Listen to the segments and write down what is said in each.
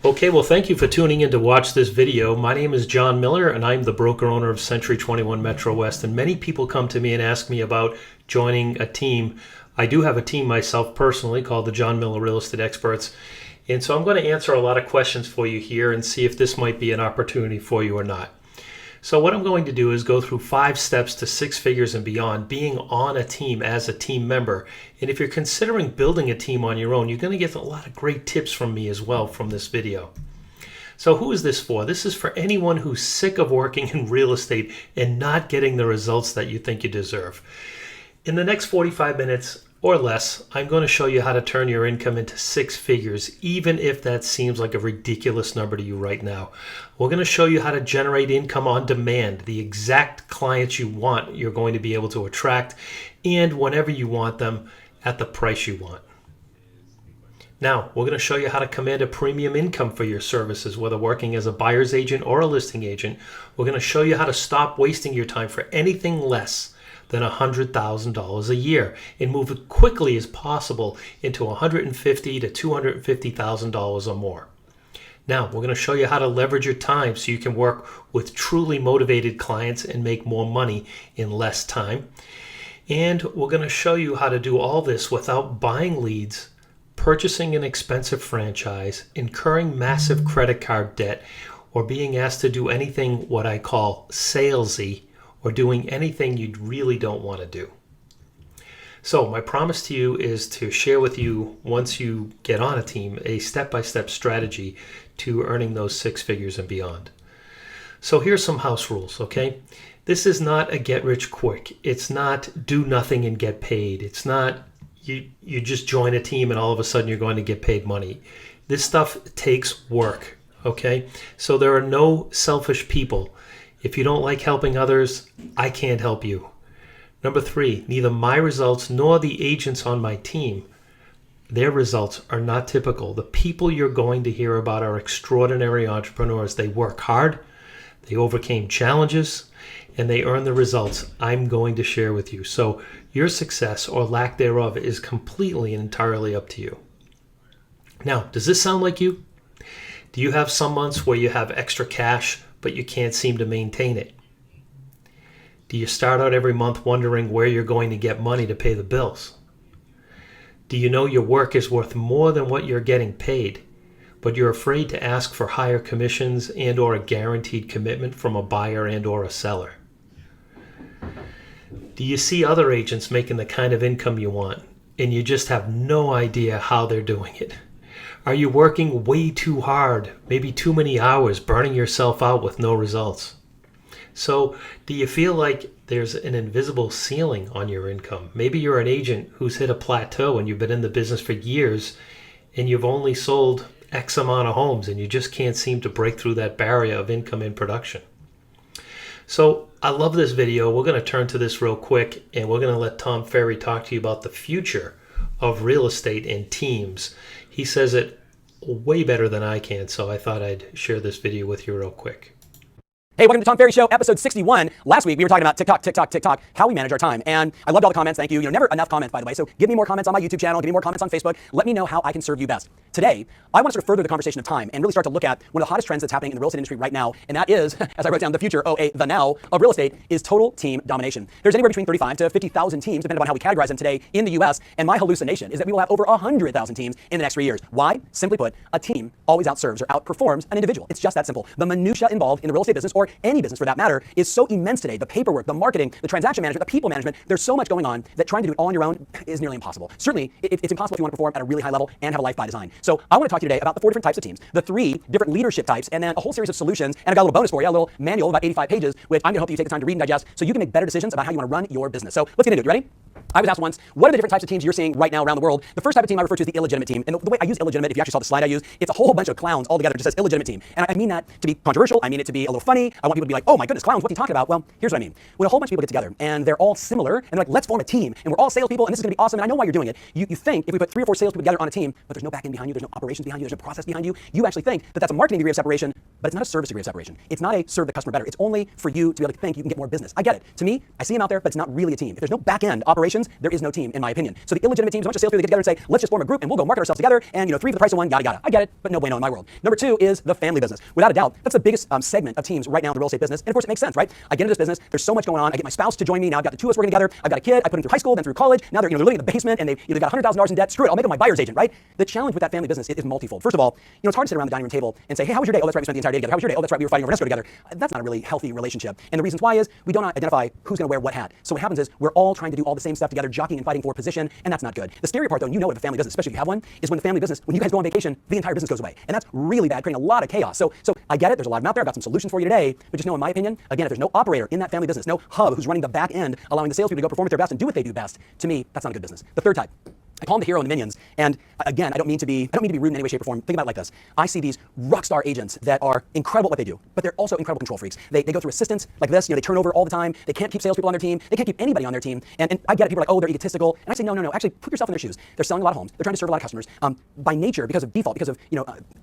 Okay, well, thank you for tuning in to watch this video. My name is John Miller, and I'm the broker owner of Century 21 Metro West. And many people come to me and ask me about joining a team. I do have a team myself personally called the John Miller Real Estate Experts. And so I'm going to answer a lot of questions for you here and see if this might be an opportunity for you or not. So what I'm going to do is go through 5 steps to 6 figures and beyond, being on a team as a team member. And if you're considering building a team on your own, you're going to get a lot of great tips from me as well from this video. So who is this for? This is for anyone who's sick of working in real estate and not getting the results that you think you deserve. In the next 45 minutes or less, I'm going to show you how to turn your income into 6 figures, even if that seems like a ridiculous number to you right now. We're going to show you how to generate income on demand, the exact clients you want, you're going to be able to attract, and whenever you want them at the price you want. Now, we're going to show you how to command a premium income for your services, whether working as a buyer's agent or a listing agent. We're going to show you how to stop wasting your time for anything less than $100,000 a year and move as quickly as possible into $150,000 to $250,000 or more. Now, we're going to show you how to leverage your time so you can work with truly motivated clients and make more money in less time. And we're going to show you how to do all this without buying leads, purchasing an expensive franchise, incurring massive credit card debt, or being asked to do anything what I call salesy, or doing anything you really don't want to do. So my promise to you is to share with you, once you get on a team, a step-by-step strategy to earning those 6 figures and beyond. So here's some house rules, okay? This is not a get-rich-quick. It's not do nothing and get paid. It's not you just join a team and all of a sudden you're going to get paid money. This stuff takes work, okay? So there are no selfish people. If you don't like helping others, I can't help you. Number 3, neither my results nor the agents on my team, their results are not typical. The people you're going to hear about are extraordinary entrepreneurs. They work hard, they overcame challenges, and they earn the results I'm going to share with you. So your success or lack thereof is completely and entirely up to you. Now, does this sound like you? Do you have some months where you have extra cash but you can't seem to maintain it? Do you start out every month wondering where you're going to get money to pay the bills? Do you know your work is worth more than what you're getting paid, but you're afraid to ask for higher commissions and or a guaranteed commitment from a buyer and or a seller? Do you see other agents making the kind of income you want and you just have no idea how they're doing it? Are you working way too hard, maybe too many hours, burning yourself out with no results? So, do you feel like there's an invisible ceiling on your income? Maybe you're an agent who's hit a plateau and you've been in the business for years and you've only sold X amount of homes and you just can't seem to break through that barrier of income in production. So, I love this video. We're going to turn to this real quick and we're going to let Tom Ferry talk to you about the future of real estate and teams. He says it way better than I can, so I thought I'd share this video with you real quick. Hey, welcome to the Tom Ferry Show, episode 61. Last week, we were talking about TikTok, how we manage our time. And I loved all the comments. Thank you. Never enough comments, by the way. So give me more comments on my YouTube channel. Give me more comments on Facebook. Let me know how I can serve you best. Today, I want to sort of further the conversation of time and really start to look at one of the hottest trends that's happening in the real estate industry right now. And that is, as I wrote down, the future, the now of real estate is total team domination. There's anywhere between 35 to 50,000 teams, depending on how we categorize them today in the US. And my hallucination is that we will have over 100,000 teams in the next 3 years. Why? Simply put, a team always outserves or outperforms an individual. It's just that simple. The minutia involved in the real estate business, or any business for that matter, is so immense today. The paperwork, the marketing, the transaction management, the people management, there's so much going on that trying to do it all on your own is nearly impossible. Certainly, it's impossible if you want to perform at a really high level and have a life by design. So I want to talk to you today about the 4 different types of teams, the 3 different leadership types, and then a whole series of solutions. And I've got a little bonus for you, a little manual about 85 pages, which I'm going to hope you take the time to read and digest so you can make better decisions about how you want to run your business. So let's get into it. You ready? I was asked once, what are the different types of teams you're seeing right now around the world? The first type of team I refer to is the illegitimate team. And the way I use illegitimate, if you actually saw the slide I use, it's a whole bunch of clowns all together. It just says illegitimate team. And I mean that to be controversial. I mean it to be a little funny. I want people to be like, oh my goodness, clowns, what's he talking about? Well, here's what I mean. When a whole bunch of people get together and they're all similar and they're like, let's form a team and we're all salespeople and this is going to be awesome and I know why you're doing it. You think if we put 3 or 4 salespeople together on a team, but there's no back end behind you, there's no operations behind you, there's no process behind you, you actually think that that's a marketing degree of separation, but it's not a service degree of separation. It's not a serve the customer better. It's only for you to be able to think you can get more business. I get it. To me, I see them out there, but it's not really a team. If there's no back end operations, there is no team, in my opinion. So the illegitimate teams, a bunch of salespeople get together and say, let's just form a group and we'll go market ourselves together and 3 for the price of 1, yada yada. I get it, but no bueno in my world. Number 2 is the family business. Without a doubt, that's the biggest segment of teams right now in the real estate business. And of course, it makes sense, right? I get into this business. There's so much going on. I get my spouse to join me. Now I've got the 2 of us working together. I've got a kid. I put him through high school, then through college. Now they're living in the basement and they've either got $100,000 in debt. Screw it. I'll make them my buyer's agent, right? The challenge with that family business is multifold. First of all, it's hard to sit around the dining room table and say, hey, how was your day? Oh, that's right. We spent the entire day together. How was your day? Oh, that's right. We were fighting over an escrow together. That's not a really healthy relationship. And the reasons why is we don't identify who's going to wear what hat. So what happens is we're all trying to do all the same stuff together, jockeying and fighting for position, and that's not good. The scary part, though, and of a family business, especially if you have one, is when the family business, when you guys go on vacation, the entire business goes away. And that's really bad, creating a lot of chaos. So I get it. There's a lot of them out there. I've got some solutions for you today. But just know, in my opinion, again, if there's no operator in that family business, no hub who's running the back end, allowing the salespeople to go perform at their best and do what they do best, to me, that's not a good business. The third type, I call them the hero and the minions. And again, I don't mean to be rude in any way, shape, or form. Think about it like this. I see these rock star agents that are incredible at what they do, but they're also incredible control freaks. They go through assistants like this. They turn over all the time. They can't keep salespeople on their team. They can't keep anybody on their team. And I get it. People are like, oh, they're egotistical. And I say, no. Actually, put yourself in their shoes. They're selling a lot of homes. They're trying to serve a lot of customers. By nature, because of default, because of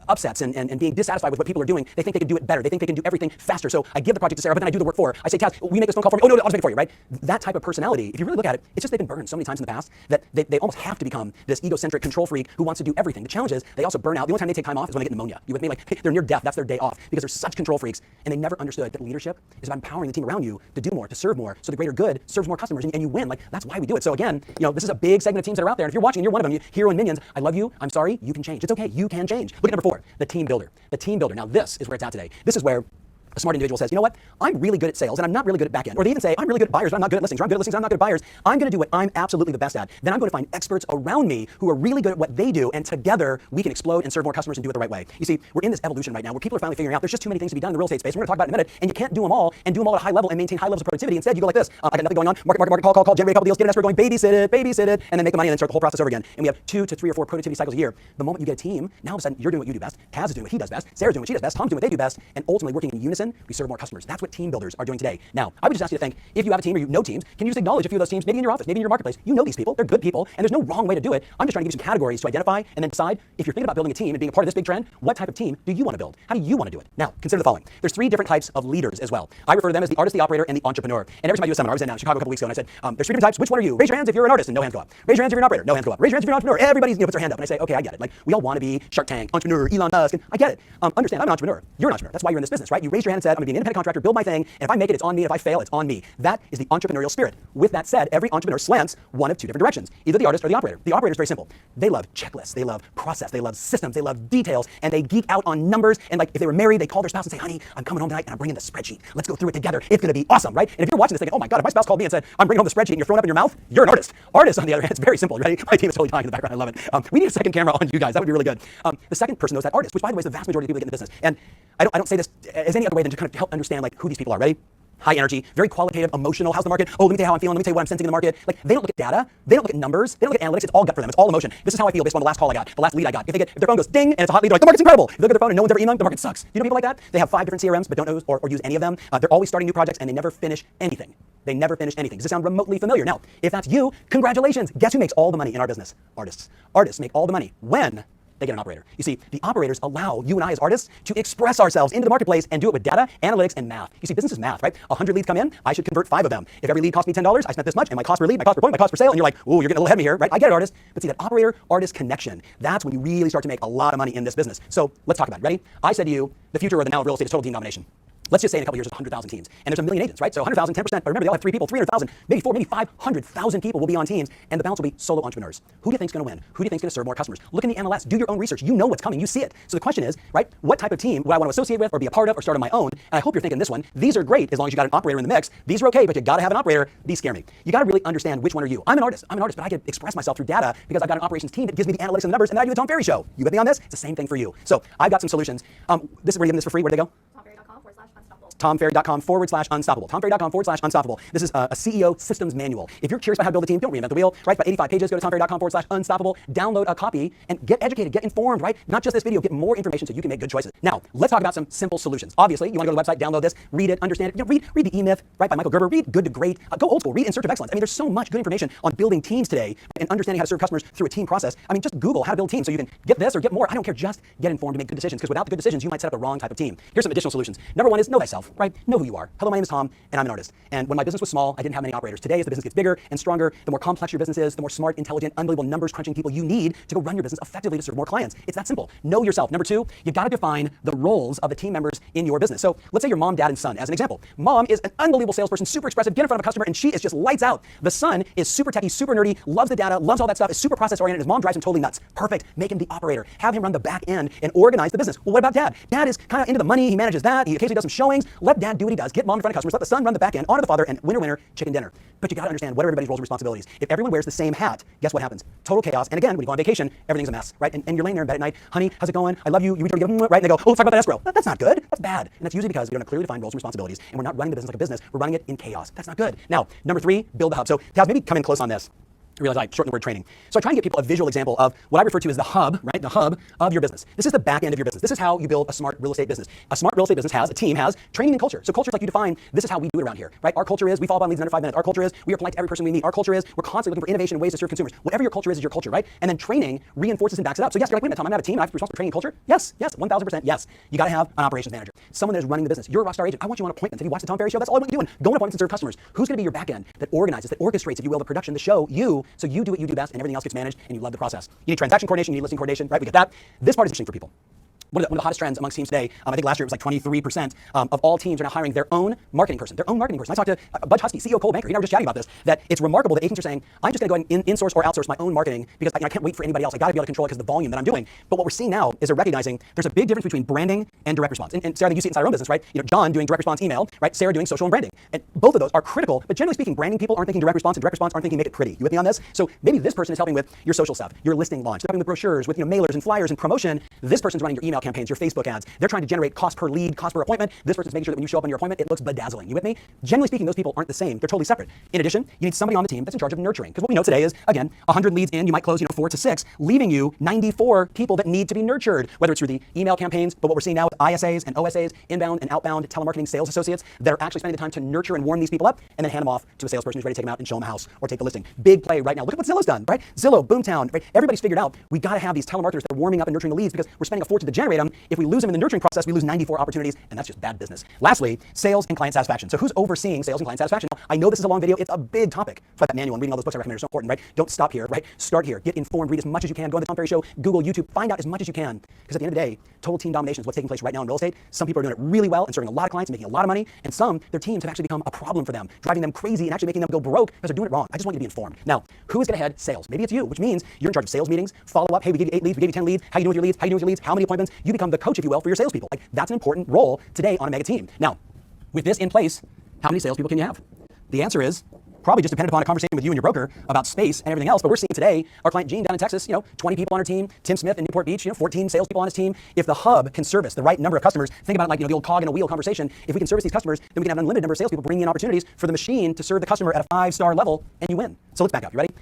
upsets and being dissatisfied with what people are doing, they think they can do it better. They think they can do everything faster. So I give the project to Sarah, but then I do the work for her. I say, Taz, will you make this phone call for me? Oh, no, I'll just make it for you, right? That type of personality, if you really look at it, it's just they've been burned so many times in the past that they almost have to become this egocentric control freak who wants to do everything. The challenge is they also burn out. The only time they take time off is when they get pneumonia. You with me? Like they're near death. That's their day off because they're such control freaks and they never understood that leadership is about empowering the team around you to do more, to serve more, so the greater good serves more customers and you win. Like that's why we do it. So again, this is a big segment of teams that are out there. And if you're watching and you're one of them, hero and minions, I love you. I'm sorry. You can change. It's okay. You can change. Look at number 4, the team builder. The team builder. Now this is where it's at today. This is where a smart individual says, you know what? I'm really good at sales and I'm not really good at back end. Or they even say, I'm really good at buyers, but I'm not good at listings. Or I'm good at listings, I'm not good at buyers. I'm going to do what I'm absolutely the best at. Then I'm going to find experts around me who are really good at what they do, and together we can explode and serve more customers and do it the right way. You see, we're in this evolution right now where people are finally figuring out there's just too many things to be done in the real estate space. We're going to talk about it in a minute, and you can't do them all and do them all at a high level and maintain high levels of productivity. Instead, you go like this. I got nothing going on. Market, call, generate a couple deals, get an escrow going, babysit it, and then make the money and then start the whole process over again. And we have 2 to 3 or 4 productivity cycles a year. The moment you get a team, now all of a sudden you're doing what you do best, Taz is doing what he does best, Sarah's doing what she does best, Tom's doing what they do best, and ultimately working in unison, we serve more customers. That's what team builders are doing today. Now, I would just ask you to think, if you have a team or you know teams, can you just acknowledge a few of those teams, maybe in your office, maybe in your marketplace? You know these people, they're good people, and there's no wrong way to do it. I'm just trying to give you some categories to identify and then decide if you're thinking about building a team and being a part of this big trend, what type of team do you want to build? How do you want to do it? Now, consider the following. There's 3 different types of leaders as well. I refer to them as the artist, the operator, and the entrepreneur. And every time I do a seminar, I was in Chicago a couple weeks ago, and I said, there's 3 different types. Which one are you? Raise your hands if you're an artist, and no hands go up. Raise your hands if you're an operator, no hands go up. Raise your hands if you're an entrepreneur. Everybody puts their hand up, and I say, okay, I get it. Like, we all want to be Shark Tank, entrepreneur, Elon Musk, and I get it. Understand, I'm an entrepreneur. You're an entrepreneur. That's why you're in this business, right? You raised your hand and said, I'm going to be an independent contractor, build my thing, and if I make it, it's on me, and if I fail, it's on me. That is the entrepreneurial spirit. With that said, every entrepreneur slants one of 2 different directions, either the artist or the operator. The operator is very simple. They love checklists, they love process, they love systems, they love details, and they geek out on numbers. And like if they were married, they call their spouse and say, honey, I'm coming home tonight and I'm bringing the spreadsheet. Let's go through it together. It's going to be awesome, right? And if you're watching this thinking, oh my God, if my spouse called me and said, I'm bringing home the spreadsheet and you're throwing up in your mouth, you're an artist. Artists, on the other hand, it's very simple. You ready? My team is totally dying in the background. I love it. We need a second camera on you guys. That would be really good. The second person knows that artist, which by the way is the vast majority of people that get in the business. And I don't say this as any other way than to kind of help understand like who these people are. Ready? High energy, very qualitative, emotional. How's the market? Oh, let me tell you how I'm feeling. Let me tell you what I'm sensing in the market. Like they don't look at data. They don't look at numbers. They don't look at analytics. It's all gut for them. It's all emotion. This is how I feel based on the last call I got, the last lead I got. If their phone goes ding and it's a hot lead, they're like, the market's incredible. If they look at their phone and no one's ever emailing, the market sucks. You know people like that? They have 5 different CRMs but don't know or use any of them. They're always starting new projects and they never finish anything. They never finish anything. Does this sound remotely familiar? Now, if that's you, congratulations. Guess who makes all the money in our business? Artists. Artists make all the money when they get an operator. You see, the operators allow you and I as artists to express ourselves into the marketplace and do it with data, analytics, and math. You see, business is math, right? 100 leads come in, I should convert 5 of them. If every lead cost me $10, I spent this much, and my cost per lead, my cost per point, my cost per sale, and you're like, ooh, you're getting a little ahead of me here, right? I get it, artist. But see, that operator-artist connection, that's when you really start to make a lot of money in this business. So let's talk about it. Ready? I said to you, the future or the now of real estate is total team domination. Let's just say in a couple years there's 100,000 teams, and there's a million agents, right? So 100,000, 10%, but remember they all have 3 people, 300,000, maybe 4, maybe 500,000 people will be on teams, and the balance will be solo entrepreneurs. Who do you think's gonna win? Who do you think's gonna serve more customers? Look in the MLS, do your own research. You know what's coming, you see it. So the question is, right, what type of team would I want to associate with or be a part of or start on my own? And I hope you're thinking this one. These are great as long as you got an operator in the mix. These are okay, but you gotta have an operator. These scare me. You gotta really understand which one are you. I'm an artist, but I can express myself through data because I've got an operations team that gives me the analytics and the numbers, and then I do the Tom Ferry show. You with me on this? It's the same thing for you. So I've got some solutions. We're giving this for free. Where'd they go? tomferry.com/unstoppable. tomferry.com/unstoppable. This is a CEO systems manual. If you're curious about how to build a team, don't reinvent the wheel, right? About 85 pages. Go to tomferry.com/unstoppable. Download a copy and get educated, get informed, right? Not just this video, get more information so you can make good choices. Now, let's talk about some simple solutions. Obviously, you want to go to the website, download this, read it, understand it. Read the E-Myth, right, by Michael Gerber. Read Good to Great. Go old school. Read In Search of Excellence. I mean, there's so much good information on building teams today and understanding how to serve customers through a team process. I mean, just Google how to build teams so you can get this or get more. I don't care. Just get informed to make good decisions, because without the good decisions, you might set up the wrong type of team. Here's some additional solutions. Number one is know thyself, right? Know who you are. Hello, my name is Tom, and I'm an artist. And when my business was small, I didn't have many operators. Today, as the business gets bigger and stronger, the more complex your business is, the more smart, intelligent, unbelievable numbers crunching people you need to go run your business effectively to serve more clients. It's that simple. Know yourself. Number two, you've got to define the roles of the team members in your business. So let's say your mom, dad, and son as an example. Mom is an unbelievable salesperson, super expressive, get in front of a customer, and she is just lights out. The son is super techie, super nerdy, loves the data, loves all that stuff, is super process oriented. His mom drives him totally nuts. Perfect. Make him the operator. Have him run the back end and organize the business. Well, what about dad? Dad is kind of into the money. He manages that. He occasionally does some showings. Let dad do what he does. Get mom in front of customers. Let the son run the back end. Honor the father, and winner, winner, chicken dinner. But you got to understand what are everybody's roles and responsibilities. If everyone wears the same hat, guess what happens? Total chaos. And again, when you go on vacation, everything's a mess, right? And you're laying there in bed at night. Honey, how's it going? I love you. You reach over to give right? And they go, oh, let's talk about that escrow. That's not good. That's bad. And that's usually because we don't have clearly defined roles and responsibilities, and we're not running the business like a business. We're running it in chaos. That's not good. Now, number three, build the hub. So, Taz, maybe come in close on this. I realize I shortened the word training. So I try and get people a visual example of what I refer to as the hub, right? The hub of your business. This is the back end of your business. This is how you build a smart real estate business. A smart real estate business has, a team has training and culture. So culture is like you define, this is how we do it around here, right? Our culture is we follow up on leads in under 5 minutes. Our culture is we are polite to every person we meet. Our culture is we're constantly looking for innovation and ways to serve consumers. Whatever your culture is your culture, right? And then training reinforces and backs it up. So yes, you're like, wait a minute, Tom, I'm not a team. I have to be responsible for training and culture. Yes, 1000%. Yes. You got to have an operations manager, someone that is running the business. You're a rock star agent. I want you on appointments. If you watch the Tom Ferry Show, that's all I want you doing. Go on appointments and serve customers. Who's going to be your back end that organizes, that orchestrates, if you will, the production, the show, you, so you do what you do best and everything else gets managed and you love the process. You need transaction coordination, you need listing coordination, right? We get that. This part is interesting for people. One of the hottest trends amongst teams today, I think last year it was like 23% of all teams are now hiring their own marketing person. I talked to Bud Husky, CEO Cole Banker. He and I were just chatting about this, that it's remarkable that agents are saying, I'm just going to go and in-source or outsource my own marketing because I can't wait for anybody else. I got to be able to control it because of the volume that I'm doing. But what we're seeing now is they're recognizing there's a big difference between branding and direct response. And Sarah, I think you see it inside our own business, right? John doing direct response email, right? Sarah doing social and branding. And both of those are critical, but generally speaking, branding people aren't thinking direct response, and direct response aren't thinking make it pretty. You with me on this? So maybe this person is helping with your social stuff, your listing launch, they're helping with brochures, with mailers and flyers and promotion. This person's running your email campaigns, your Facebook ads. They're trying to generate cost per lead, cost per appointment. This person's making sure that when you show up on your appointment, it looks bedazzling. You with me? Generally speaking, those people aren't the same. They're totally separate. In addition, you need somebody on the team that's in charge of nurturing. Because what we know today is, again, 100 leads in, you might close 4 to 6, leaving you 94 people that need to be nurtured, whether it's through the email campaigns, but what we're seeing now with ISAs and OSAs, inbound and outbound telemarketing sales associates, that are actually spending the time to nurture and warm these people up and then hand them off to a salesperson who's ready to take them out and show them a house or take the listing. Big play right now. Look at what Zillow's done, right? Zillow, Boomtown, right? Everybody's figured out we got to have these telemarketers that are warming up and nurturing the leads because we're spending a fortune to generate them. If we lose them in the nurturing process, we lose 94 opportunities, and that's just bad business. Lastly, sales and client satisfaction. So who's overseeing sales and client satisfaction? Now, I know this is a long video. It's a big topic. But that manual and reading all those books I recommend are so important, right? Don't stop here, right? Start here. Get informed. Read as much as you can. Go on the Tom Ferry Show, Google, YouTube. Find out as much as you can. Because at the end of the day, total team domination is what's taking place right now in real estate. Some people are doing it really well and serving a lot of clients and making a lot of money. And some, their teams have actually become a problem for them, driving them crazy and actually making them go broke because they're doing it wrong. I just want you to be informed. Now, who is going to head sales? Maybe it's you, which means you're in charge of sales meetings, follow up. Hey, we gave you 8 leads, we gave you 10 leads. How you doing with your leads? How you doing with your leads? How many appointments? You become the coach, if you will, for your salespeople. Like, that's an important role today on a mega team. Now, with this in place, how many salespeople can you have? The answer is probably just dependent upon a conversation with you and your broker about space and everything else. But we're seeing today, our client Gene down in Texas, 20 people on her team. Tim Smith in Newport Beach, 14 salespeople on his team. If the hub can service the right number of customers, think about it like the old cog in a wheel conversation. If we can service these customers, then we can have an unlimited number of salespeople bringing in opportunities for the machine to serve the customer at a 5-star level, and you win. So let's back up. You ready?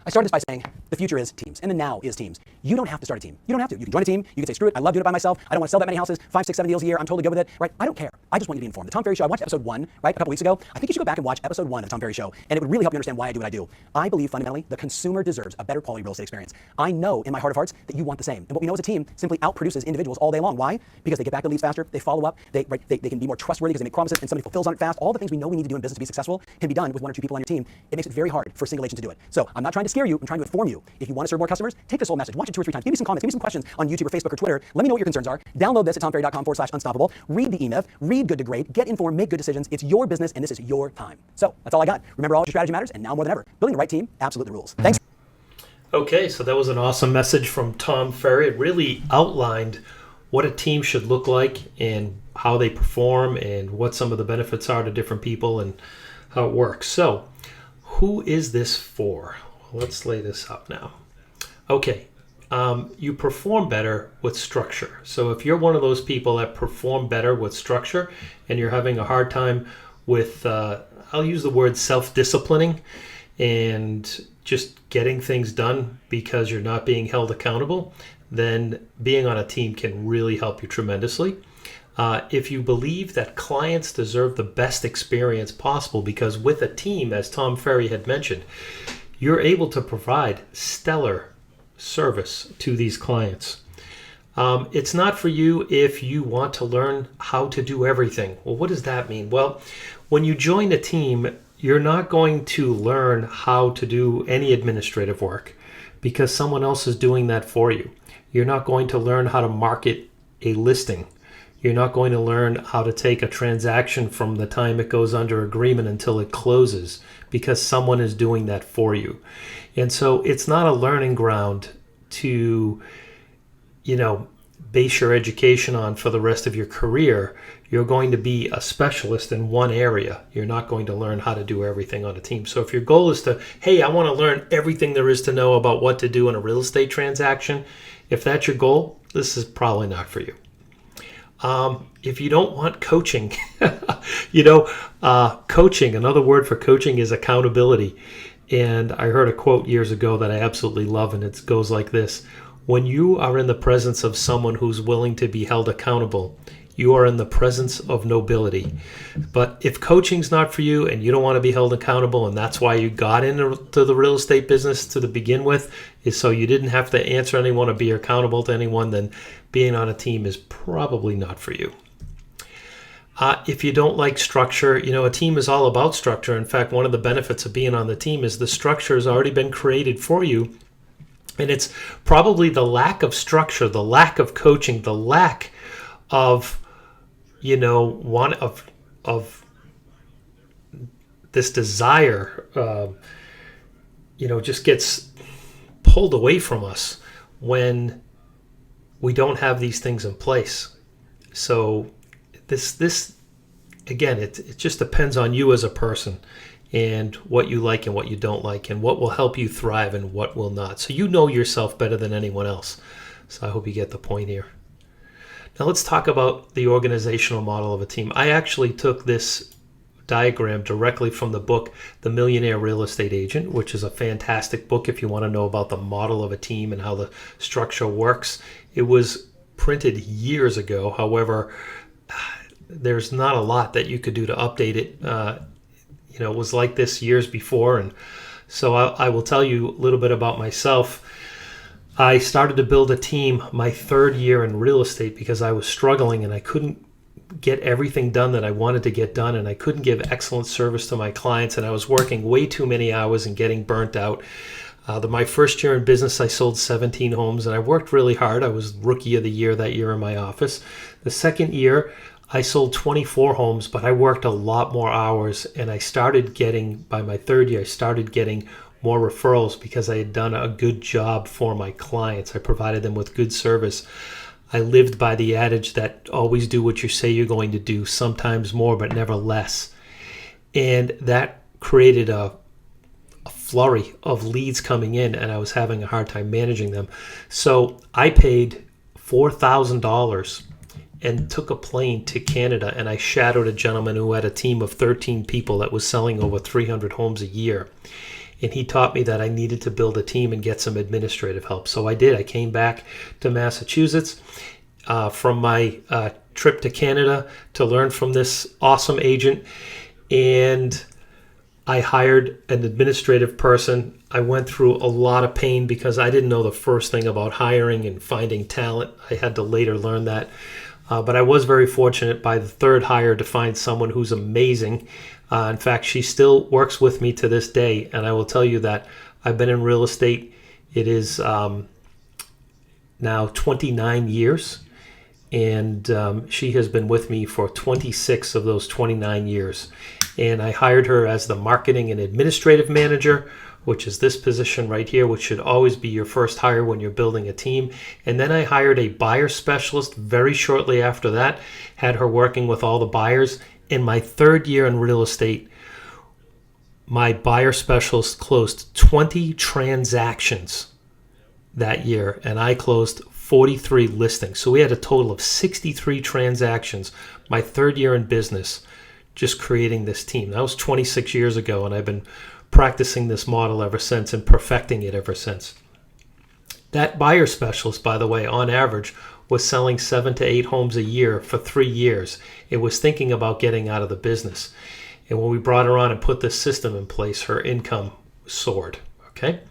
I started this by saying the future is teams, and the now is teams. You don't have to start a team. You don't have to. You can join a team. You can say, screw it. I love doing it by myself. I don't want to sell that many houses, 5, 6, 7 deals a year. I'm totally good with it, right? I don't care. I just want you to be informed. The Tom Ferry Show, I watched episode 1, right, a couple weeks ago. I think you should go back and watch episode 1 of the Tom Ferry Show, and it would really help you understand why I do what I do. I believe fundamentally the consumer deserves a better quality real estate experience. I know in my heart of hearts that you want the same. And what we know is a team simply outproduces individuals all day long. Why? Because they get back the leads faster, they follow up, they can be more trustworthy because they make promises and somebody fulfills on it fast. All the things we know we need to do in business to be successful can be done with 1 or 2 people on your team. It makes it very hard for a single agent to do it. So I'm not trying to scare you. I'm trying to inform you. If you want to serve more customers, take this whole message, watch it 2 or 3 times, give me some comments, give me some questions on YouTube or Facebook or Twitter. Let me know what your concerns are. Download this at tomferry.com/unstoppable. Read the E-Myth, read Good to Great, get informed, make good decisions. It's your business and this is your time. So that's all I got. Remember, all your strategy matters, and now more than ever, building the right team absolutely rules. Thanks. Okay, so that was an awesome message from Tom Ferry. It really outlined what a team should look like and how they perform and what some of the benefits are to different people and how it works. So who is this for? Let's lay this out now. Okay, you perform better with structure. So if you're one of those people that perform better with structure and you're having a hard time with, I'll use the word self-disciplining and just getting things done because you're not being held accountable, then being on a team can really help you tremendously. If you believe that clients deserve the best experience possible, because with a team, as Tom Ferry had mentioned, you're able to provide stellar service to these clients. It's not for you if you want to learn how to do everything. Well, what does that mean? Well, when you join a team, you're not going to learn how to do any administrative work because someone else is doing that for you. You're not going to learn how to market a listing. You're not going to learn how to take a transaction from the time it goes under agreement until it closes because someone is doing that for you. And so it's not a learning ground to, base your education on for the rest of your career. You're going to be a specialist in one area. You're not going to learn how to do everything on a team. So if your goal is to, hey, I want to learn everything there is to know about what to do in a real estate transaction, if that's your goal, this is probably not for you. If you don't want coaching, coaching, another word for coaching is accountability. And I heard a quote years ago that I absolutely love, and it goes like this: when you are in the presence of someone who's willing to be held accountable, you are in the presence of nobility. But if coaching's not for you and you don't want to be held accountable, and that's why you got into the real estate business to begin with, is so you didn't have to answer anyone or be accountable to anyone, then being on a team is probably not for you. If you don't like structure, a team is all about structure. In fact, one of the benefits of being on the team is the structure has already been created for you. And it's probably the lack of structure, the lack of coaching, the lack of, of this desire, just gets pulled away from us when we don't have these things in place. So this again, it just depends on you as a person and what you like and what you don't like and what will help you thrive and what will not. So you know yourself better than anyone else. So I hope you get the point here. Now let's talk about the organizational model of a team. I actually took this diagram directly from the book The Millionaire Real Estate Agent, which is a fantastic book if you want to know about the model of a team and how the structure works. It was printed years ago. However, there's not a lot that you could do to update it. It was like this years before. And so I will tell you a little bit about myself. I started to build a team my third year in real estate because I was struggling and I couldn't get everything done that I wanted to get done, and I couldn't give excellent service to my clients, and I was working way too many hours and getting burnt out. My first year in business, I sold 17 homes, and I worked really hard. I was Rookie of the Year that year in my office. The second year, I sold 24 homes, but I worked a lot more hours, and by my third year, I started getting more referrals because I had done a good job for my clients. I provided them with good service. I lived by the adage that always do what you say you're going to do, sometimes more, but never less. And that created a flurry of leads coming in, and I was having a hard time managing them. So I paid $4,000 and took a plane to Canada, and I shadowed a gentleman who had a team of 13 people that was selling over 300 homes a year. And he taught me that I needed to build a team and get some administrative help. So I did. I came back to Massachusetts from my trip to Canada to learn from this awesome agent. And I hired an administrative person. I went through a lot of pain because I didn't know the first thing about hiring and finding talent. I had to later learn that. But I was very fortunate by the third hire to find someone who's amazing. In fact, she still works with me to this day. And I will tell you that I've been in real estate. It is now 29 years. And she has been with me for 26 of those 29 years. And I hired her as the marketing and administrative manager, which is this position right here, which should always be your first hire when you're building a team. And then I hired a buyer specialist very shortly after that, had her working with all the buyers. In my third year in real estate, my buyer specialist closed 20 transactions that year, and I closed 43 listings. So we had a total of 63 transactions my third year in business, just creating this team. That was 26 years ago, and I've been practicing this model ever since and perfecting it ever since. That buyer specialist, by the way, on average, was selling 7 to 8 homes a year for 3 years. It was thinking about getting out of the business. And when we brought her on and put this system in place, her income soared. Okay?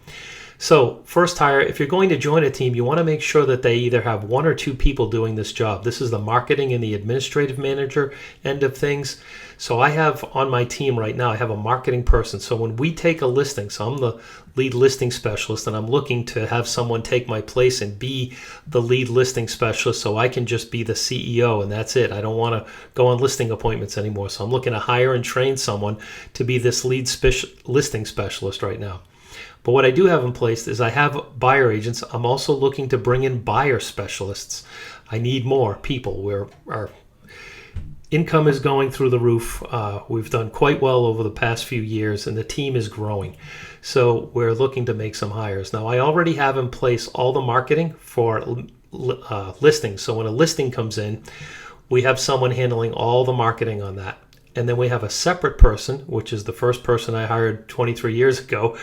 So first hire, if you're going to join a team, you want to make sure that they either have 1 or 2 people doing this job. This is the marketing and the administrative manager end of things. So I have on my team right now, I have a marketing person. So when we take a listing, so I'm the lead listing specialist, and I'm looking to have someone take my place and be the lead listing specialist so I can just be the CEO and that's it. I don't want to go on listing appointments anymore. So I'm looking to hire and train someone to be this lead listing specialist right now. But what I do have in place is I have buyer agents. I'm also looking to bring in buyer specialists. I need more people where our income is going through the roof. We've done quite well over the past few years, and the team is growing. So we're looking to make some hires. Now, I already have in place all the marketing for listings. So when a listing comes in, we have someone handling all the marketing on that. And then we have a separate person, which is the first person I hired 23 years ago.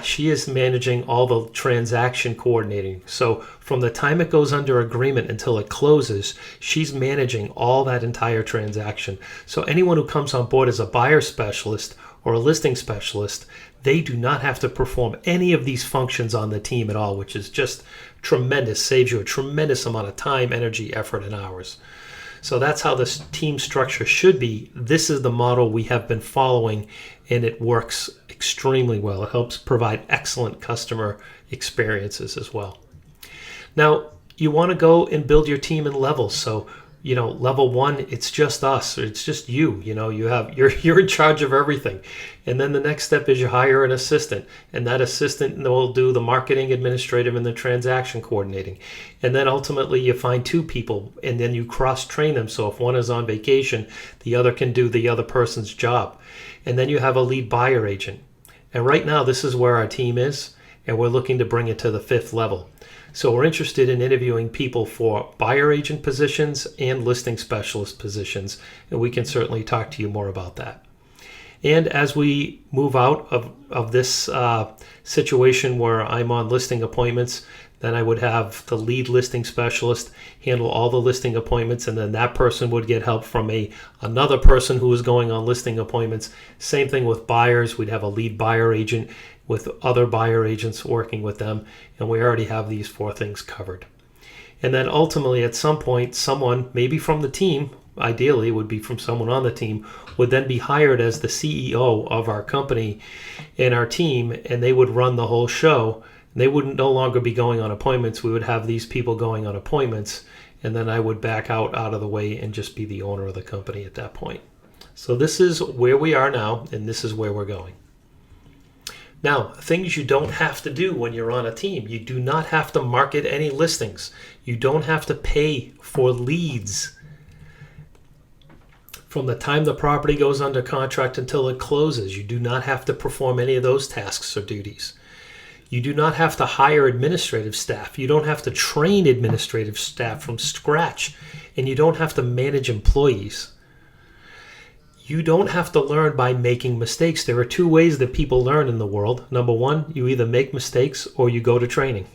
She is managing all the transaction coordinating. So from the time it goes under agreement until it closes, she's managing all that entire transaction. So anyone who comes on board as a buyer specialist or a listing specialist, they do not have to perform any of these functions on the team at all, which is just tremendous, saves you a tremendous amount of time, energy, effort, and hours. So that's how this team structure should be. This is the model we have been following, and it works extremely well. It helps provide excellent customer experiences as well. Now, you want to go and build your team in levels. So, level 1, it's just us, or it's just you. You're in charge of everything. And then the next step is you hire an assistant, and that assistant will do the marketing, administrative, and the transaction coordinating. And then ultimately you find 2 people, and then you cross-train them. So if one is on vacation, the other can do the other person's job. And then you have a lead buyer agent. And right now, this is where our team is, and we're looking to bring it to the 5th level. So we're interested in interviewing people for buyer agent positions and listing specialist positions, and we can certainly talk to you more about that. And as we move out of this situation where I'm on listing appointments, then I would have the lead listing specialist handle all the listing appointments, and then that person would get help from another person who is going on listing appointments. Same thing with buyers. We'd have a lead buyer agent with other buyer agents working with them, and we already have these 4 things covered. And then ultimately at some point, someone, maybe from the team, ideally it would be from someone on the team, would then be hired as the CEO of our company and our team, and they would run the whole show. They wouldn't no longer be going on appointments. We would have these people going on appointments, and then I would back out of the way and just be the owner of the company at that point. So this is where we are now, and this is where we're going. Now, things you don't have to do when you're on a team. You do not have to market any listings. You don't have to pay for leads from the time the property goes under contract until it closes. You do not have to perform any of those tasks or duties. You do not have to hire administrative staff. You don't have to train administrative staff from scratch, and you don't have to manage employees. You don't have to learn by making mistakes. There are 2 ways that people learn in the world. Number 1, you either make mistakes or you go to training.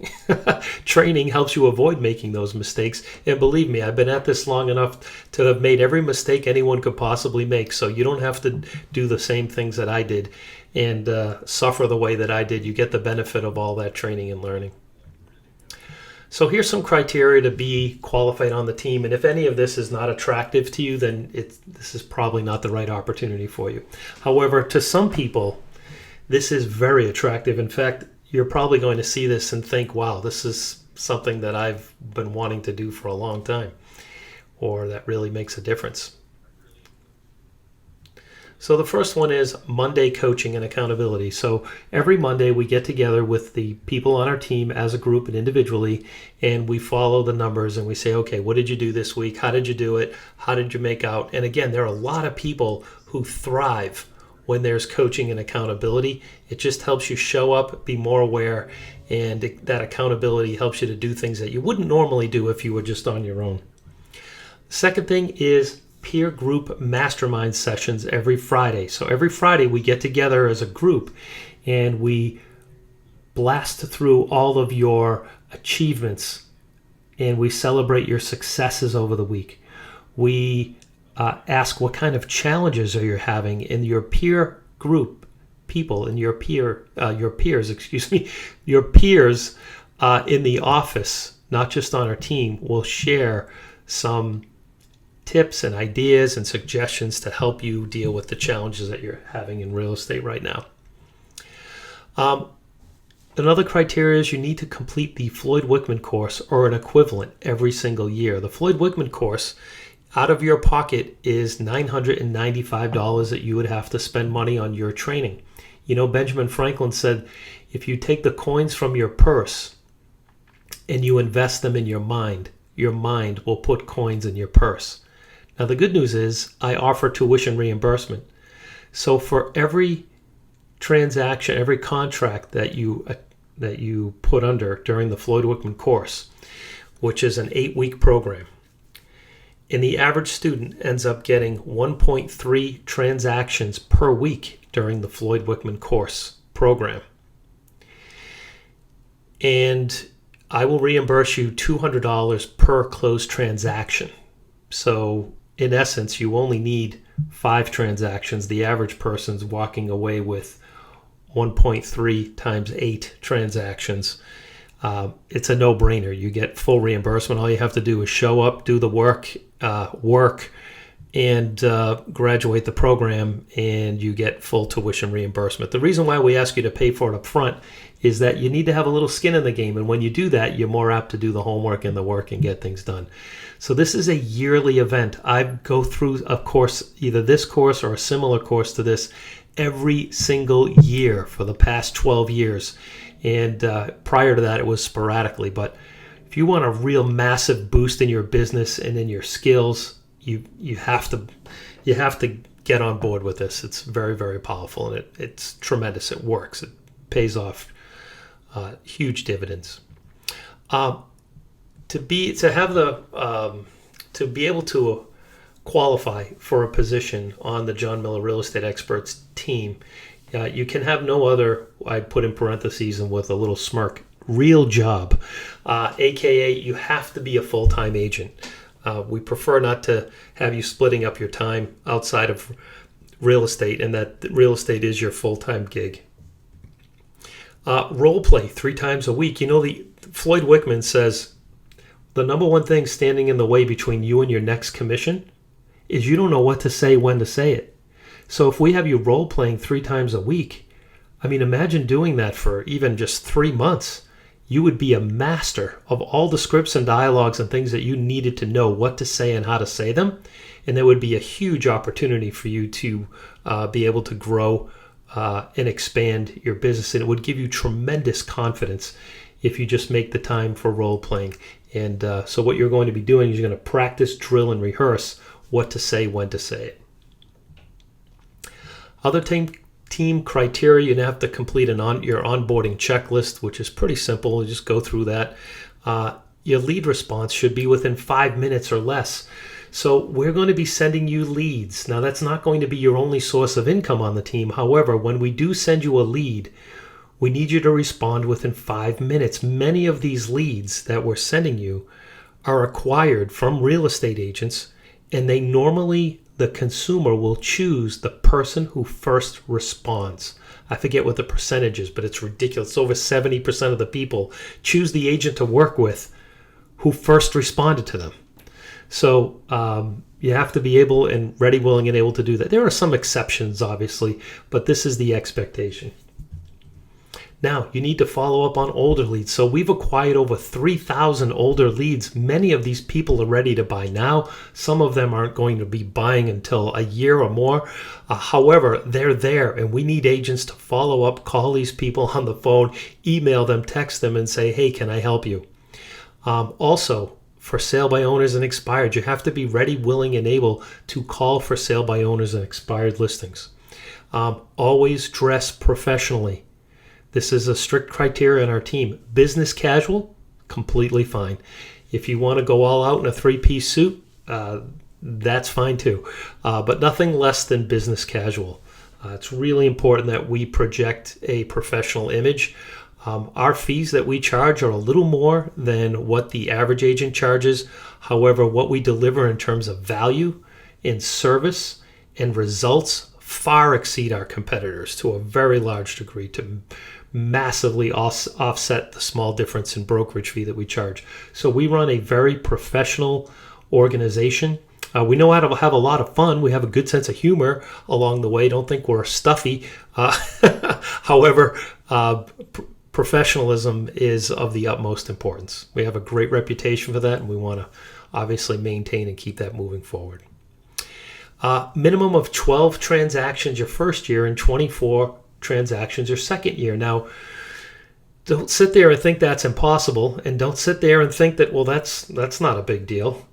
Training helps you avoid making those mistakes. And believe me, I've been at this long enough to have made every mistake anyone could possibly make. So you don't have to do the same things that I did and suffer the way that I did. You get the benefit of all that training and learning. So here's some criteria to be qualified on the team. And if any of this is not attractive to you, then this is probably not the right opportunity for you. However, to some people, this is very attractive. In fact, you're probably going to see this and think, wow, this is something that I've been wanting to do for a long time, or that really makes a difference. So the first one is Monday coaching and accountability. So every Monday we get together with the people on our team as a group and individually, and we follow the numbers and we say, okay, what did you do this week? How did you do it? How did you make out? And again, there are a lot of people who thrive when there's coaching and accountability. It just helps you show up, be more aware, and that accountability helps you to do things that you wouldn't normally do if you were just on your own. Second thing is peer group mastermind sessions every Friday. So every Friday we get together as a group and we blast through all of your achievements and we celebrate your successes over the week. We ask what kind of challenges are you having in your peer group, people in your peers in the office, not just on our team, will share some tips and ideas and suggestions to help you deal with the challenges that you're having in real estate right now. Another criteria is you need to complete the Floyd Wickman course or an equivalent every single year. The Floyd Wickman course, out of your pocket, is $995 that you would have to spend money on your training. You know, Benjamin Franklin said, if you take the coins from your purse and you invest them in your mind will put coins in your purse. Now, the good news is I offer tuition reimbursement. So for every transaction, every contract that you put under during the Floyd Wickman course, which is an 8-week program, and the average student ends up getting 1.3 transactions per week during the Floyd Wickman course program. And I will reimburse you $200 per closed transaction. So in essence, you only need 5 transactions. The average person's walking away with 1.3 times 8 transactions. It's a no-brainer. You get full reimbursement. All you have to do is show up, do the work, and graduate the program, and you get full tuition reimbursement. The reason why we ask you to pay for it up front is that you need to have a little skin in the game, and when you do that, you're more apt to do the homework and the work and get things done. So this is a yearly event. I go through a course, either this course or a similar course to this, every single year for the past 12 years. And prior to that, it was sporadically. But if you want a real massive boost in your business and in your skills, you have to get on board with this. It's very, very powerful, and it's tremendous. It works. It pays off huge dividends. To be able to qualify for a position on the John Miller Real Estate Experts team, you can have no other, I put in parentheses and with a little smirk, real job, aka you have to be a full-time agent. We prefer not to have you splitting up your time outside of real estate, and that real estate is your full-time gig. Role play 3 times a week. You know, Floyd Wickman says the number one thing standing in the way between you and your next commission is you don't know what to say when to say it. So if we have you role playing 3 times a week, I mean, imagine doing that for even just 3 months. You would be a master of all the scripts and dialogues and things that you needed to know what to say and how to say them. And there would be a huge opportunity for you to be able to grow and expand your business. And it would give you tremendous confidence if you just make the time for role playing. And so what you're going to be doing is you're going to practice, drill, and rehearse what to say, when to say it. Other team criteria, you have to complete your onboarding checklist, which is pretty simple. You just go through that. Your lead response should be within 5 minutes or less. So we're going to be sending you leads. Now, that's not going to be your only source of income on the team. However, when we do send you a lead, we need you to respond within 5 minutes. Many of these leads that we're sending you are acquired from real estate agents, and the consumer will choose the person who first responds. I forget what the percentage is, but it's ridiculous. It's over 70% of the people choose the agent to work with who first responded to them. So you have to be able and ready, willing, and able to do that. There are some exceptions, obviously, but this is the expectation. Now, you need to follow up on older leads. So we've acquired over 3,000 older leads. Many of these people are ready to buy now. Some of them aren't going to be buying until a year or more. However, they're there, and we need agents to follow up, call these people on the phone, email them, text them, and say, hey, can I help you? Also, for sale by owners and expired, you have to be ready, willing, and able to call for sale by owners and expired listings. Always dress professionally. This is a strict criteria in our team. Business casual, completely fine. If you want to go all out in a three-piece suit, that's fine too. But nothing less than business casual. It's really important that we project a professional image. Our fees that we charge are a little more than what the average agent charges. However, what we deliver in terms of value, in service, and results far exceed our competitors to a very large degree, to massively offset the small difference in brokerage fee that we charge. So we run a very professional organization. We know how to have a lot of fun. We have a good sense of humor along the way. Don't think we're stuffy. However, professionalism is of the utmost importance. We have a great reputation for that, and we want to obviously maintain and keep that moving forward. Minimum of 12 transactions your first year and 24 transactions your second year. Now, don't sit there and think that's impossible, and don't sit there and think that, well, that's not a big deal.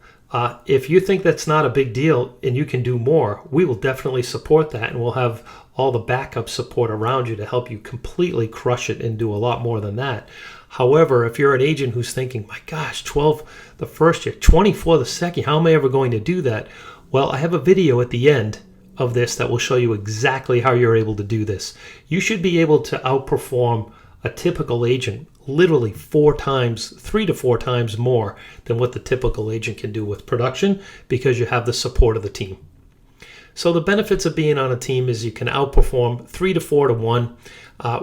If you think that's not a big deal and you can do more, we will definitely support that, and we'll have all the backup support around you to help you completely crush it and do a lot more than that. However, if you're an agent who's thinking, my gosh, 12 the first year, 24 the second, how am I ever going to do that? Well, I have a video at the end of this that will show you exactly how you're able to do this. You should be able to outperform a typical agent literally 3 to 4 times more than what the typical agent can do with production, because you have the support of the team. So the benefits of being on a team is you can outperform 3 to 4 to 1.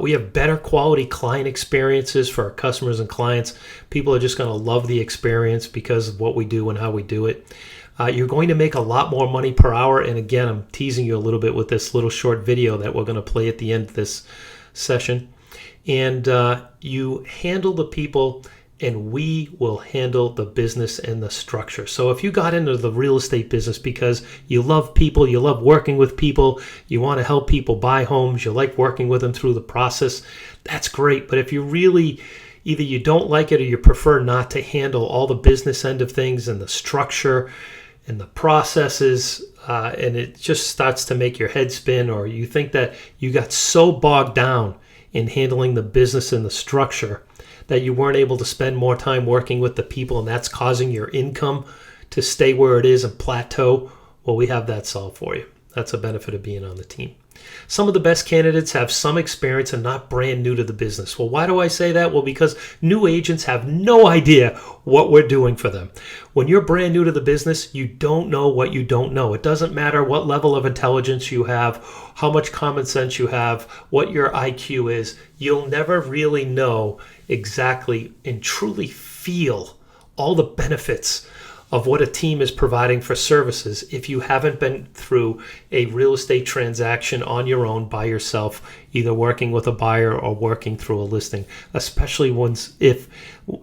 We have better quality client experiences for our customers and clients. People are just going to love the experience because of what we do and how we do it. You're going to make a lot more money per hour. And again, I'm teasing you a little bit with this little short video that we're going to play at the end of this session. And you handle the people, and we will handle the business and the structure. So if you got into the real estate business because you love people, you love working with people, you want to help people buy homes, you like working with them through the process, that's great. But if you really, either you don't like it or you prefer not to handle all the business end of things and the structure and the processes, and it just starts to make your head spin, or you think that you got so bogged down in handling the business and the structure that you weren't able to spend more time working with the people, and that's causing your income to stay where it is and plateau, well, we have that solved for you. That's a benefit of being on the team. Some of the best candidates have some experience and not brand new to the business. Well, why do I say that? Well, because new agents have no idea what we're doing for them. When you're brand new to the business, you don't know what you don't know. It doesn't matter what level of intelligence you have, how much common sense you have, what your IQ is. You'll never really know exactly and truly feel all the benefits of what a team is providing for services if you haven't been through a real estate transaction on your own by yourself, either working with a buyer or working through a listing, especially if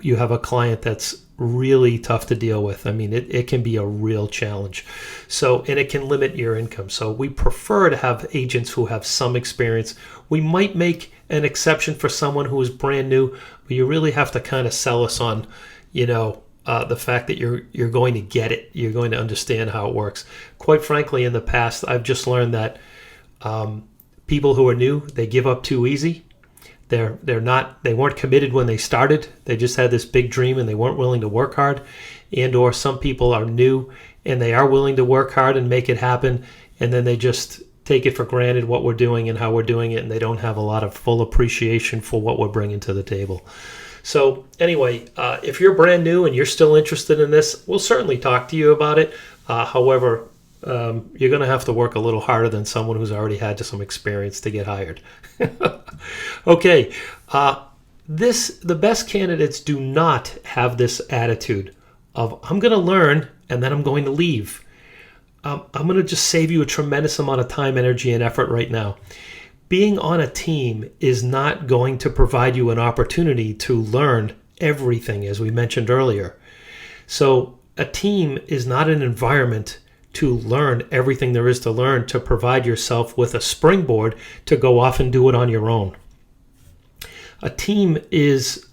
you have a client that's really tough to deal with. I mean, it can be a real challenge. So, and it can limit your income. So we prefer to have agents who have some experience. We might make an exception for someone who is brand new, but you really have to kind of sell us on, the fact that you're going to get it. You're going to understand how it works. Quite frankly, in the past, I've just learned that people who are new, they give up too easy. They weren't committed when they started. They just had this big dream and they weren't willing to work hard. And or some people are new and they are willing to work hard and make it happen, and then they just take it for granted what we're doing and how we're doing it, and they don't have a lot of full appreciation for what we're bringing to the table. So anyway, if you're brand new and you're still interested in this, we'll certainly talk to you about it. However, you're going to have to work a little harder than someone who's already had some experience to get hired. Okay, the best candidates do not have this attitude of, I'm going to learn and then I'm going to leave. I'm going to just save you a tremendous amount of time, energy, and effort right now. Being on a team is not going to provide you an opportunity to learn everything, as we mentioned earlier. So a team is not an environment to learn everything there is to learn, to provide yourself with a springboard to go off and do it on your own. A team is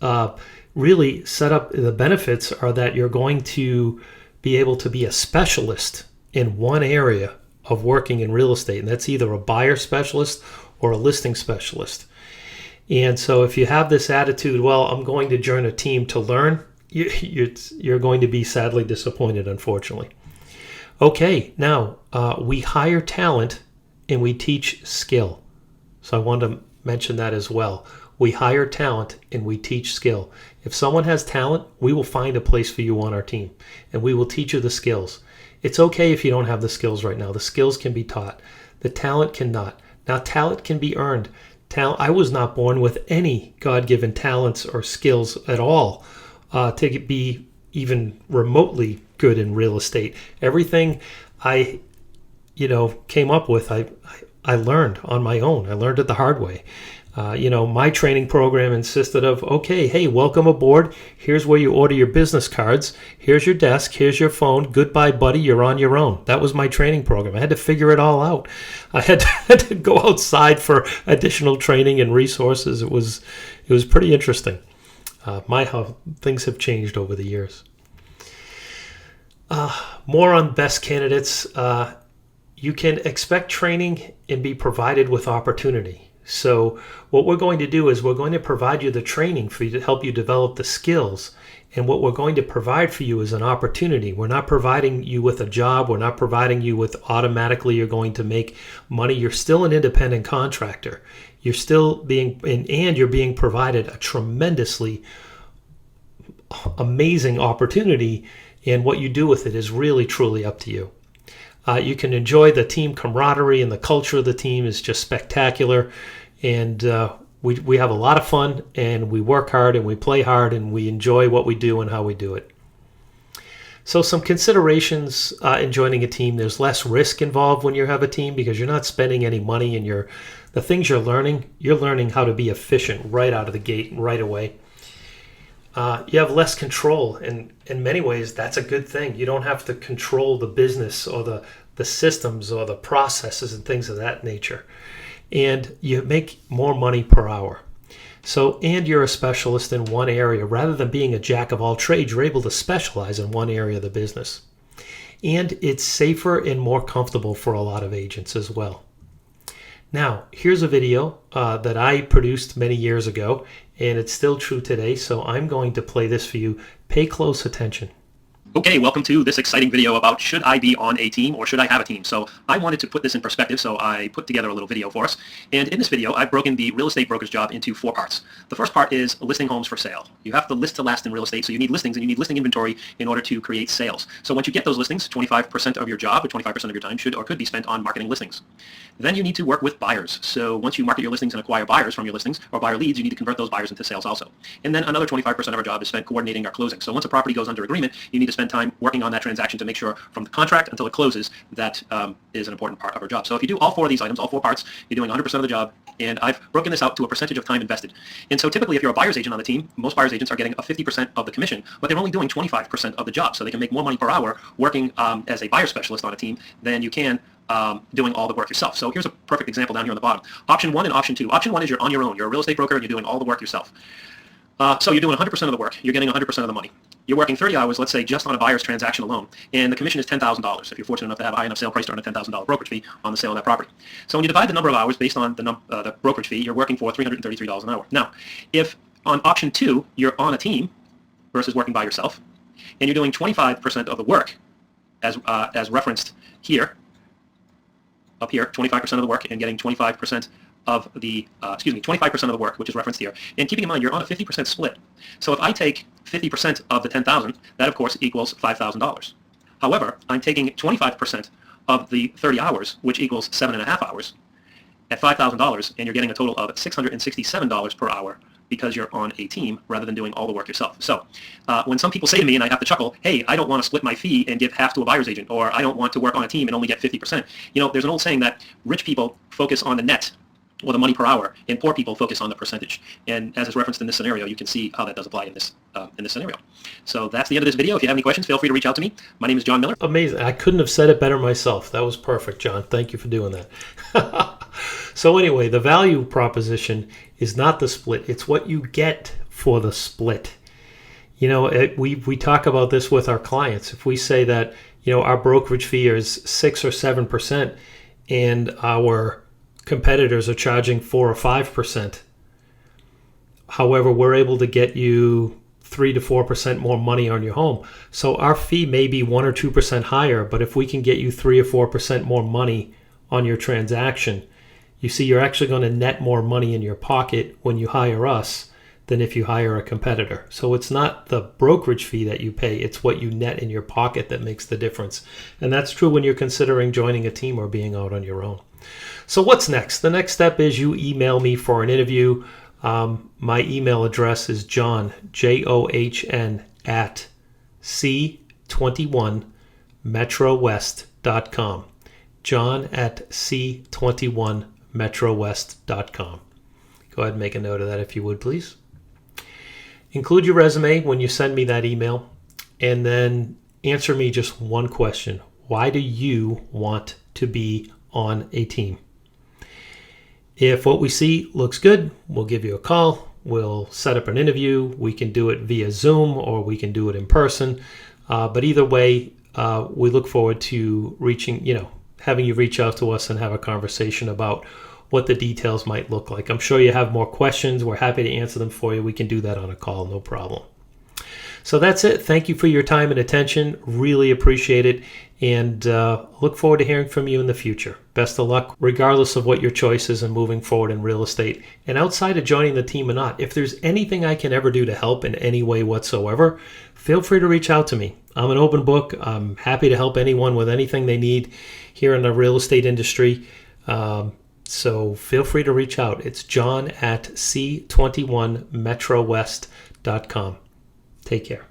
really set up, the benefits are that you're going to be able to be a specialist in one area of working in real estate, and that's either a buyer specialist or a listing specialist. And so if you have this attitude, well, I'm going to join a team to learn, you're going to be sadly disappointed, unfortunately. Okay, now we hire talent and we teach skill. So I want to mention that as well. We hire talent and we teach skill. If someone has talent, we will find a place for you on our team and we will teach you the skills. It's okay if you don't have the skills right now. The skills can be taught. The talent cannot. Now, talent can be earned. I was not born with any God-given talents or skills at all to be even remotely good in real estate. Everything I came up with, I learned on my own. I learned it the hard way. My training program insisted of, okay, hey, welcome aboard. Here's where you order your business cards. Here's your desk. Here's your phone. Goodbye, buddy. You're on your own. That was my training program. I had to figure it all out. I had to go outside for additional training and resources. It was pretty interesting. How things have changed over the years. More on best candidates. You can expect training and be provided with opportunity. So what we're going to do is we're going to provide you the training for you to help you develop the skills. And what we're going to provide for you is an opportunity. We're not providing you with a job. We're not providing you with automatically you're going to make money. You're still an independent contractor. You're still and you're being provided a tremendously amazing opportunity. And what you do with it is really, truly up to you. You can enjoy the team camaraderie, and the culture of the team is just spectacular. And we have a lot of fun, and we work hard, and we play hard, and we enjoy what we do and how we do it. So some considerations in joining a team: there's less risk involved when you have a team because you're not spending any money, and the things you're learning how to be efficient right out of the gate and right away. You have less control, and in many ways, that's a good thing. You don't have to control the business or the systems or the processes and things of that nature. And you make more money per hour. And you're a specialist in one area. Rather than being a jack of all trades, you're able to specialize in one area of the business. And it's safer and more comfortable for a lot of agents as well. Now, here's a video that I produced many years ago, and it's still true today, so I'm going to play this for you. Pay close attention. Okay, welcome to this exciting video about should I be on a team or should I have a team? So I wanted to put this in perspective, so I put together a little video for us. And in this video, I've broken the real estate broker's job into 4 parts. The first part is listing homes for sale. You have to list to last in real estate, so you need listings and you need listing inventory in order to create sales. So once you get those listings, 25% of your job or 25% of your time should or could be spent on marketing listings. Then you need to work with buyers. So once you market your listings and acquire buyers from your listings or buyer leads, you need to convert those buyers into sales also. And then another 25% of our job is spent coordinating our closing. So once a property goes under agreement, you need to spend time working on that transaction to make sure from the contract until it closes that is an important part of our job. So if you do all 4 of these items, all 4 parts, you're doing 100% of the job. And I've broken this out to a percentage of time invested. And so typically if you're a buyer's agent on the team, most buyer's agents are getting a 50% of the commission, but they're only doing 25% of the job. So they can make more money per hour working as a buyer specialist on a team than you can doing all the work yourself. So here's a perfect example down here on the bottom. Option 1 and option 2. Option 1 is you're on your own. You're a real estate broker and you're doing all the work yourself. So you're doing 100% of the work. You're getting 100% of the money. You're working 30 hours, let's say, just on a buyer's transaction alone, and the commission is $10,000 if you're fortunate enough to have a high enough sale price to earn a $10,000 brokerage fee on the sale of that property. So when you divide the number of hours based on the brokerage fee, you're working for $333 an hour. Now, if on option 2 you're on a team versus working by yourself, and you're doing 25% of the work, as referenced here, up here, 25% of the work, and getting 25% of the, 25% of the work, which is referenced here. And keeping in mind, you're on a 50% split. So if I take 50% of the $10,000, that of course equals $5,000. However, I'm taking 25% of the 30 hours, which equals 7.5 hours, at $5,000, and you're getting a total of $667 per hour because you're on a team rather than doing all the work yourself. So when some people say to me, and I have to chuckle, hey, I don't want to split my fee and give half to a buyer's agent, or I don't want to work on a team and only get 50%. There's an old saying that rich people focus on the net, or the money per hour, and poor people focus on the percentage. And as is referenced in this scenario, you can see how that does apply in this scenario. So that's the end of this video. If you have any questions, feel free to reach out to me. My name is John Miller. Amazing. I couldn't have said it better myself. That was perfect, John. Thank you for doing that. So anyway, the value proposition is not the split. It's what you get for the split. We talk about this with our clients. If we say that, our brokerage fee is 6 or 7%, and our competitors are charging 4 or 5%. However, we're able to get you 3 to 4% more money on your home. So our fee may be 1 or 2% higher, but if we can get you 3 or 4% more money on your transaction, you see you're actually going to net more money in your pocket when you hire us than if you hire a competitor. So it's not the brokerage fee that you pay, it's what you net in your pocket that makes the difference. And that's true when you're considering joining a team or being out on your own. So what's next? The next step is you email me for an interview. My email address is John, JOHN, at c21metrowest.com. John at c21metrowest.com. Go ahead and make a note of that if you would, please. Include your resume when you send me that email, and then answer me just one question. Why do you want to be on a team? If what we see looks good, we'll give you a call. We'll set up an interview. We can do it via Zoom or we can do it in person. But either way, we look forward to having you reach out to us and have a conversation about what the details might look like. I'm sure you have more questions. We're happy to answer them for you. We can do that on a call, no problem. So that's it. Thank you for your time and attention. Really appreciate it. And look forward to hearing from you in the future. Best of luck, regardless of what your choice is in moving forward in real estate. And outside of joining the team or not, if there's anything I can ever do to help in any way whatsoever, feel free to reach out to me. I'm an open book. I'm happy to help anyone with anything they need here in the real estate industry. So feel free to reach out. It's John at c21metrowest.com. Take care.